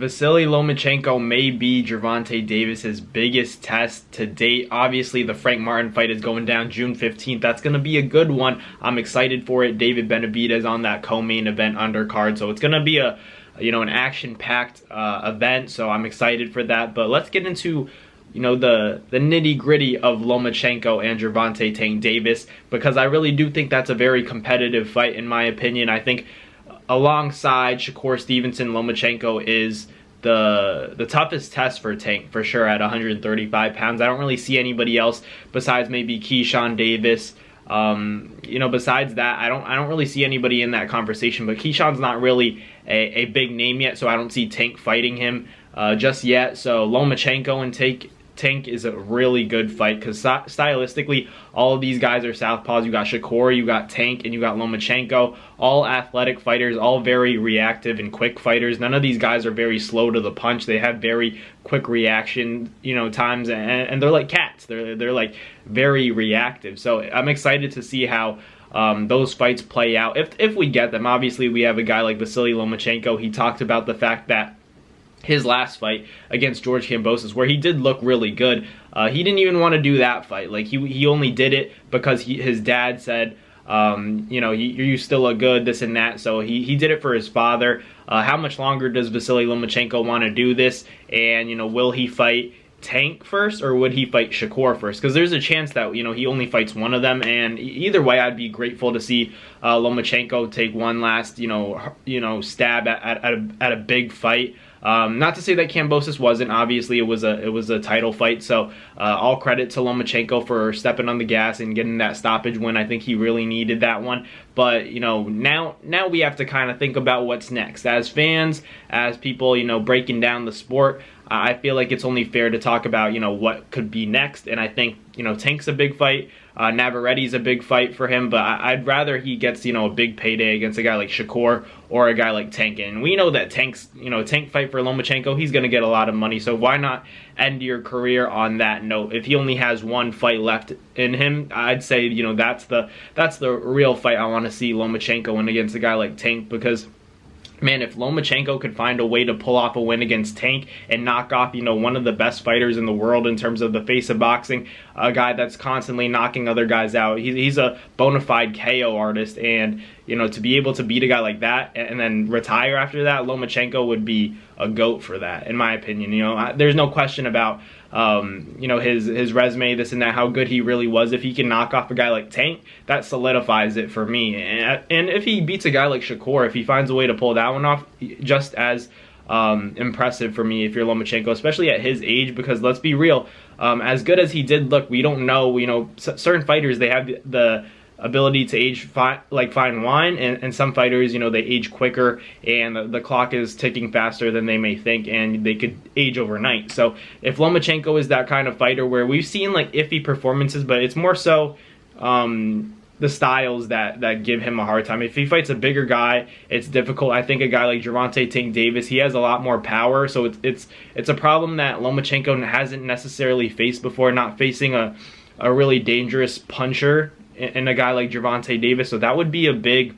Vasily Lomachenko may be Gervonta Davis's biggest test to date. Obviously, the Frank Martin fight is going down June 15th. That's going to be a good one. I'm excited for it. David Benavidez on that co-main event undercard, so it's going to be an action-packed event. So I'm excited for that. But let's get into the nitty-gritty of Lomachenko and Gervonta Tank Davis, because I really do think that's a very competitive fight in my opinion. I think alongside Shakur Stevenson, Lomachenko is the toughest test for Tank for sure at 135 pounds. I don't really see anybody else besides maybe Keyshawn Davis. Besides that, I don't really see anybody in that conversation. But Keyshawn's not really a big name yet, so I don't see Tank fighting him just yet. So Lomachenko and Tank is a really good fight because stylistically, all of these guys are southpaws. You got Shakur, you got Tank, and you got Lomachenko. All athletic fighters, all very reactive and quick fighters. None of these guys are very slow to the punch. They have very quick reaction, times, and they're like cats. They're like very reactive. So I'm excited to see how those fights play out if we get them. Obviously, we have a guy like Vasily Lomachenko. He talked about the fact that his last fight against George Kambosos, where he did look really good, he didn't even want to do that fight. Like he only did it because his dad said, you still look good, this and that. So he did it for his father. How much longer does Vasily Lomachenko want to do this? And will he fight Tank first, or would he fight Shakur first? Because there's a chance that he only fights one of them, and either way, I'd be grateful to see Lomachenko take one last stab at a big fight. Not to say that Kambosos wasn't. Obviously, it was a title fight. So all credit to Lomachenko for stepping on the gas and getting that stoppage win. I think he really needed that one. But now we have to kind of think about what's next. As fans, as people breaking down the sport, I feel like it's only fair to talk about what could be next. And I think Tank's a big fight. Navarrette's a big fight for him, but I'd rather he gets a big payday against a guy like Shakur or a guy like Tank. And we know that Tank fight for Lomachenko, he's going to get a lot of money. So why not end your career on that note? If he only has one fight left in him, I'd say that's the real fight I want to see Lomachenko win against a guy like Tank, because man, if Lomachenko could find a way to pull off a win against Tank and knock off, one of the best fighters in the world in terms of the face of boxing, a guy that's constantly knocking other guys out. He's a bona fide KO artist, and, to be able to beat a guy like that and then retire after that, Lomachenko would be a GOAT for that, in my opinion. There's no question about his resume, this and that, how good he really was. If he can knock off a guy like Tank, that solidifies it for me. And if he beats a guy like Shakur, if he finds a way to pull that one off, just as impressive for me if you're Lomachenko, especially at his age, because let's be real, as good as he did look, we don't know, certain fighters, they have the ability to age like fine wine, and some fighters, they age quicker, and the clock is ticking faster than they may think, and they could age overnight. So if Lomachenko is that kind of fighter, where we've seen like iffy performances, but it's more so the styles that give him a hard time. If he fights a bigger guy, it's difficult. I think a guy like Gervonta Tank Davis, he has a lot more power, so it's a problem that Lomachenko hasn't necessarily faced before, not facing a really dangerous puncher in a guy like Gervonta Davis. So that would be a big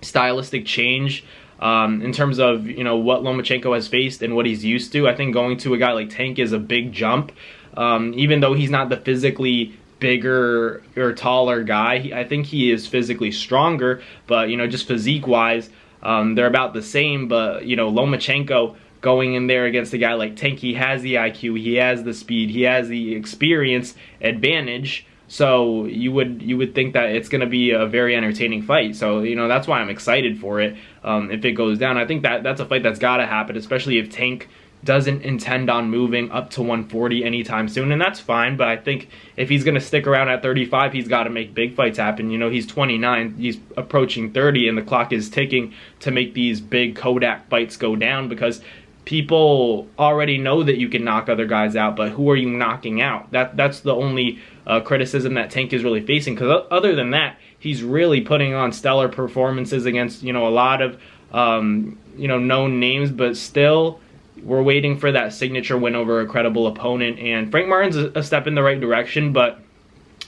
stylistic change in terms of what Lomachenko has faced and what he's used to. I think going to a guy like Tank is a big jump, even though he's not the physically bigger or taller guy. I think he is physically stronger, but just physique wise, they're about the same. But Lomachenko going in there against a guy like Tank, he has the IQ, he has the speed, he has the experience advantage. So you would think that it's going to be a very entertaining fight. So that's why I'm excited for it. If it goes down, I think that's a fight that's got to happen, especially if Tank doesn't intend on moving up to 140 anytime soon, and that's fine. But I think if he's going to stick around at 35, he's got to make big fights happen. He's 29, he's approaching 30, and the clock is ticking to make these big Kodak fights go down, because people already know that you can knock other guys out, but who are you knocking out? That's the only criticism that Tank is really facing, because other than that, he's really putting on stellar performances against a lot of known names, but still we're waiting for that signature win over a credible opponent. And Frank Martin's a step in the right direction, but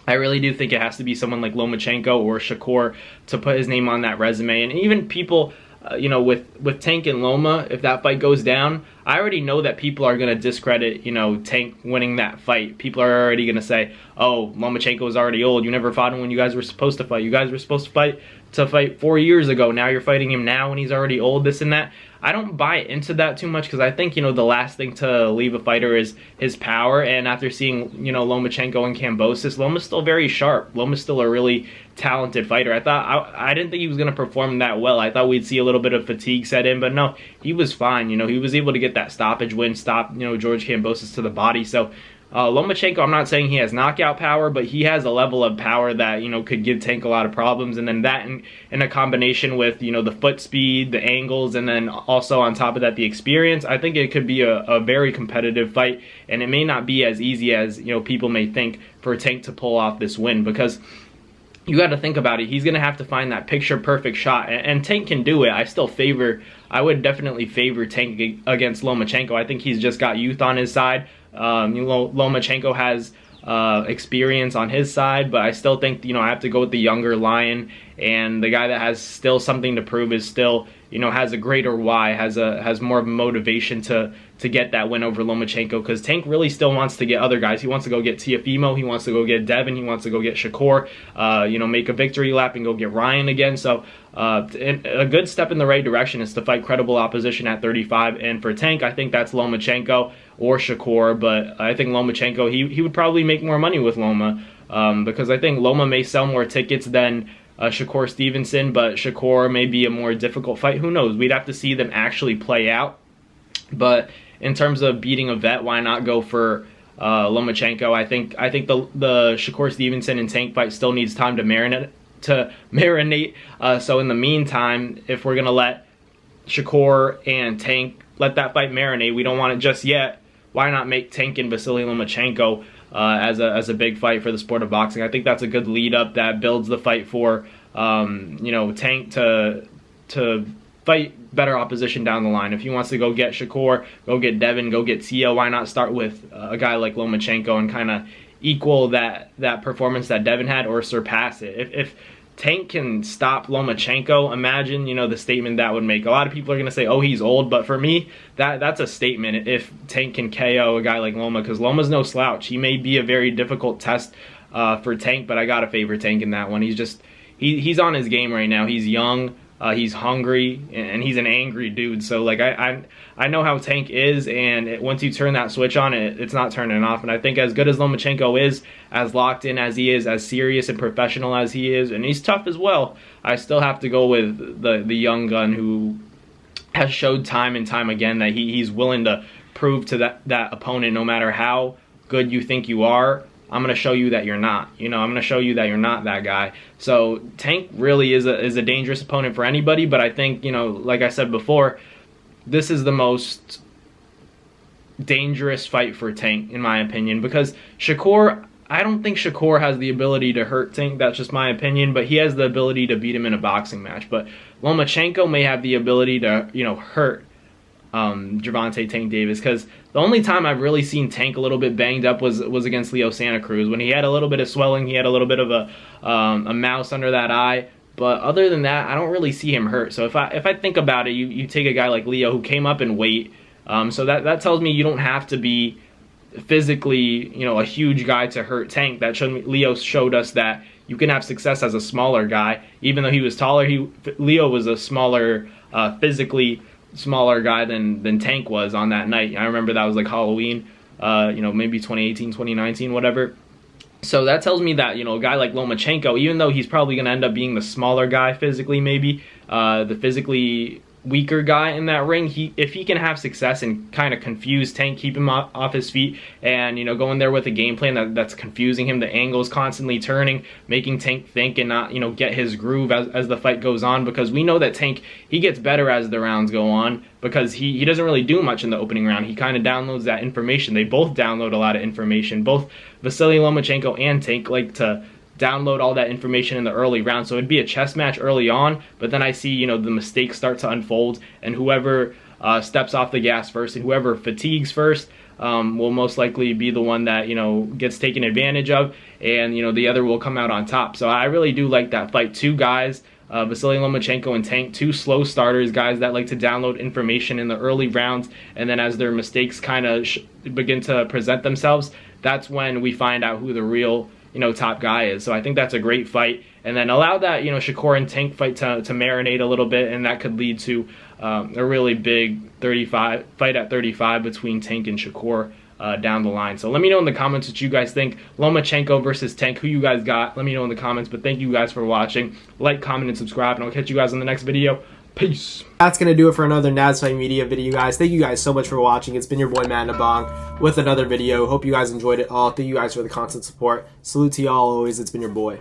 I really do think it has to be someone like Lomachenko or Shakur to put his name on that resume. And even people with Tank and Loma, if that fight goes down, I already know that people are going to discredit, Tank winning that fight. People are already going to say, oh, Lomachenko is already old. You never fought him when you guys were supposed to fight. You guys were supposed to fight 4 years ago. Now you're fighting him now when he's already old, this and that. I don't buy into that too much because I think, the last thing to leave a fighter is his power. And after seeing, Lomachenko and Kambosos, Loma's still very sharp. Loma's still a really talented fighter. I didn't think he was going to perform that well. I thought we'd see a little bit of fatigue set in, but no, he was fine. He was able to get that stoppage win, stop, George Kambosos to the body. So Lomachenko, I'm not saying he has knockout power, but he has a level of power that, could give Tank a lot of problems. And then that in a combination with, the foot speed, the angles, and then also on top of that, the experience, I think it could be a very competitive fight. And it may not be as easy as, people may think for Tank to pull off this win, because you got to think about it. He's going to have to find that picture-perfect shot, and Tank can do it. I would definitely favor Tank against Lomachenko. I think he's just got youth on his side. Lomachenko has experience on his side, but I still think, I have to go with the younger lion, and the guy that has still something to prove is still, has a greater why, has more of a motivation to get that win over Lomachenko, because Tank really still wants to get other guys. He wants to go get Teofimo, he wants to go get Devin, he wants to go get Shakur, make a victory lap and go get Ryan again. So a good step in the right direction is to fight credible opposition at 35, and for Tank, I think that's Lomachenko or Shakur, but I think Lomachenko, he would probably make more money with Loma, because I think Loma may sell more tickets than Shakur Stevenson, but Shakur may be a more difficult fight. Who knows? We'd have to see them actually play out. But in terms of beating a vet, why not go for Lomachenko? I think the Shakur Stevenson and Tank fight still needs time to marinate. So in the meantime, if we're gonna let Shakur and Tank let that fight marinate, we don't want it just yet. Why not make Tank and Vasily Lomachenko as a big fight for the sport of boxing? I think that's a good lead up that builds the fight for Tank to fight better opposition down the line. If he wants to go get Shakur, go get Devin, go get Tia, why not start with a guy like Lomachenko and kind of equal that performance that Devin had or surpass it? If Tank can stop Lomachenko, imagine, the statement that would make. A lot of people are going to say, oh, he's old, but for me, that's a statement if Tank can KO a guy like Loma, because Loma's no slouch. He may be a very difficult test for Tank, but I got to favor Tank in that one. He's on his game right now. He's young. He's hungry, and he's an angry dude. So, I know how Tank is, and once you turn that switch on, it's not turning off. And I think as good as Lomachenko is, as locked in as he is, as serious and professional as he is, and he's tough as well, I still have to go with the young gun who has showed time and time again that he's willing to prove to that opponent, no matter how good you think you are, I'm going to show you that you're not. I'm going to show you that you're not that guy. So Tank really is a dangerous opponent for anybody, but I think, like I said before, this is the most dangerous fight for Tank, in my opinion, because Shakur, I don't think Shakur has the ability to hurt Tank. That's just my opinion, but he has the ability to beat him in a boxing match. But Lomachenko may have the ability to, hurt Gervonta Tank Davis, because the only time I've really seen Tank a little bit banged up was against Leo Santa Cruz, when he had a little bit of swelling, he had a little bit of a mouse under that eye. But other than that, I don't really see him hurt. So if I think about it, you take a guy like Leo who came up in weight, so that tells me you don't have to be physically, a huge guy to hurt Tank. Leo showed us that you can have success as a smaller guy, even though he was taller. Leo was a smaller, physically smaller guy than Tank was on that night. I remember that was like Halloween, maybe 2018, 2019, whatever. So that tells me that, a guy like Lomachenko, even though he's probably going to end up being the smaller guy physically, maybe, the physically weaker guy in that ring, if he can have success and kind of confuse Tank, keep him off his feet, and go in there with a game plan that's confusing him, the angles constantly turning, making Tank think and not get his groove as the fight goes on, because we know that Tank, he gets better as the rounds go on, because he doesn't really do much in the opening round. He kind of downloads that information. They both download a lot of information. Both Vasily Lomachenko and Tank like to download all that information in the early round. So it'd be a chess match early on, but then I see, the mistakes start to unfold, and whoever steps off the gas first and whoever fatigues first will most likely be the one that, gets taken advantage of, and, the other will come out on top. So I really do like that fight. Two guys Vasily Lomachenko and Tank, two slow starters, guys that like to download information in the early rounds, and then as their mistakes kind of begin to present themselves, that's when we find out who the real, top guy is. So I think that's a great fight. And then allow that, Shakur and Tank fight to marinate a little bit, and that could lead to a really big 35 fight at 35 between Tank and Shakur down the line. So let me know in the comments what you guys think. Lomachenko versus Tank, who you guys got? Let me know in the comments. But thank you guys for watching. Like, comment, and subscribe, and I'll catch you guys in the next video. Peace. That's going to do it for another Naz Fight Media video, guys. Thank you guys so much for watching. It's been your boy, Matt Nabong, with another video. Hope you guys enjoyed it all. Thank you guys for the constant support. Salute to y'all always. It's been your boy.